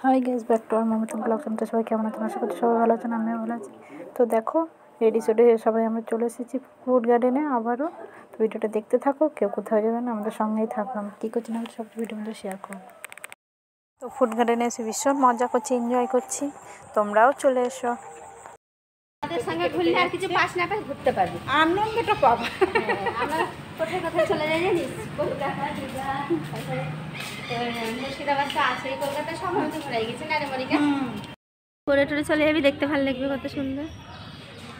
High guys, back to our Mamata blog. তো সবাই কেমন আছেন? আশা করছি সবাই ভালো আছেন, আমিও ভালো আছি। তো দেখো, রেডি সেডি হয়ে সবাই আমরা চলে এসেছি ফ্রুট গার্ডেনে আবারও। তো ভিডিওটা দেখতে থাকো, কেউ কোথাও যাবে না, আমাদের সঙ্গেই থাকলাম। কী করছি না সব ভিডিওর মধ্যে শেয়ার করবো। তো ফ্রুট গার্ডেনে এসে ভীষণ মজা করছি, এনজয় করছি, তোমরাও চলে এসো। আমাদের সঙ্গে ঘুরলে আর কিছু পাস না পাস ঘুরতে পারবি, আনন্দটা পাবো। আমরা কোথায় কোথায় চলে যাই জানিস? কলকাতা, দীঘা, মুর্শিদাবাদ তো আছেই, কলকাতা সব আমি তো ঘুরে গেছি না রে মনিকা। করে টরে চলে যাবি, দেখতে ভালো লাগবে, কত সুন্দর।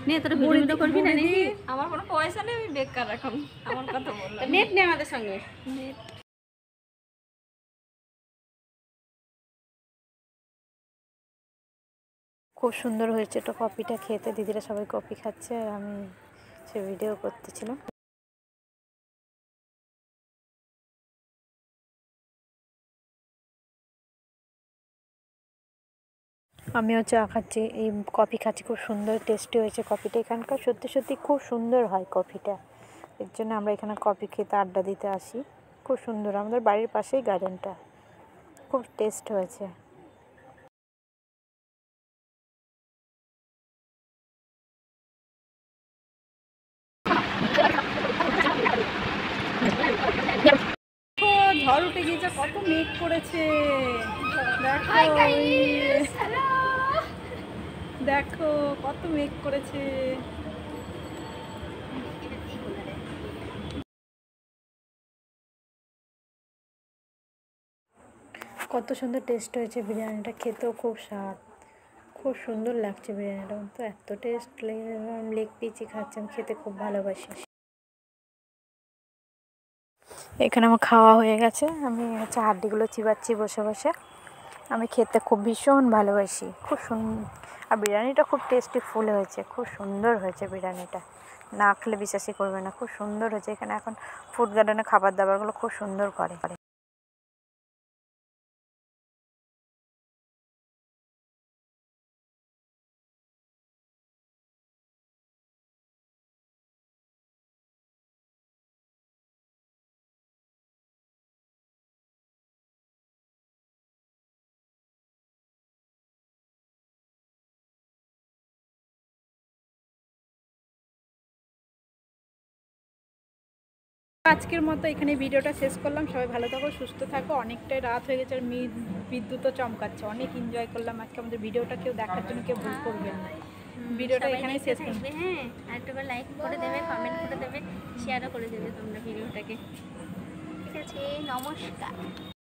নিয়ে তোর ভিডিও করবি না নাকি? আমার কোনো পয়সা নেই, আমি বেকার এখন। আমার কথা বললাম, নেট নেই আমাদের সঙ্গে। খুব সুন্দর হয়েছে তো কফিটা খেতে, দিদিরা সবাই কফি খাচ্ছে আর আমি সে ভিডিও করতেছিলাম। আমিও চা খাচ্ছি, এই কফি খাচ্ছি, খুব সুন্দর টেস্টি হয়েছে কফিটা। এখানকার সত্যি সত্যি খুব সুন্দর হয় কফিটা, এর জন্য আমরা এখানে কফি খেতে আড্ডা দিতে আসি। খুব সুন্দর, আমাদের বাড়ির পাশেই গার্ডেনটা, খুব টেস্ট হয়েছে। ঝড় উঠে গিয়েছে, কত মেঘ করেছে। দেখো কত মেঘ করেছে। কত সুন্দর টেস্ট হয়েছে বিরিয়ানিটা, খেতেও খুব স্বাদ, খুব সুন্দর লাগছে বিরিয়ানিটা। তো এত টেস্ট লেগে, লেগ পিসই খাচ্ছি, আমি খেতে খুব ভালোবাসি। এখানে আমার খাওয়া হয়ে গেছে, আমি হচ্ছে হাড্ডিগুলো চিবাচ্ছি বসে বসে। আমি খেতে খুব ভীষণ ভালোবাসি, খুব সুন্দর। আর বিরিয়ানিটা খুব টেস্টি ফুল হয়েছে, খুব সুন্দর হয়েছে বিরিয়ানিটা, না খেলে বিশ্বাসই করবে না, খুব সুন্দর হয়েছে। এখানে এখন ফুড গার্ডেনে খাবার দাবারগুলো খুব সুন্দর করে। আজকের মতো এখানে ভিডিওটা শেষ করলাম। সবাই ভালো থাকো, সুস্থ থাকো। অনেকটাই রাত হয়ে গেছে আর বিদ্যুৎও চমকাচ্ছে। অনেক এনজয় করলাম আজকে। আমাদের ভিডিওটা কেউ দেখার জন্য কেউ ভুল করবেন না। ভিডিওটা এখানেই শেষ করবে। হ্যাঁ, আর একটু লাইক করে দেবে, কমেন্ট করে দেবে, শেয়ারও করে দেবে তোমরা ভিডিওটাকে। ঠিক আছে, নমস্কার।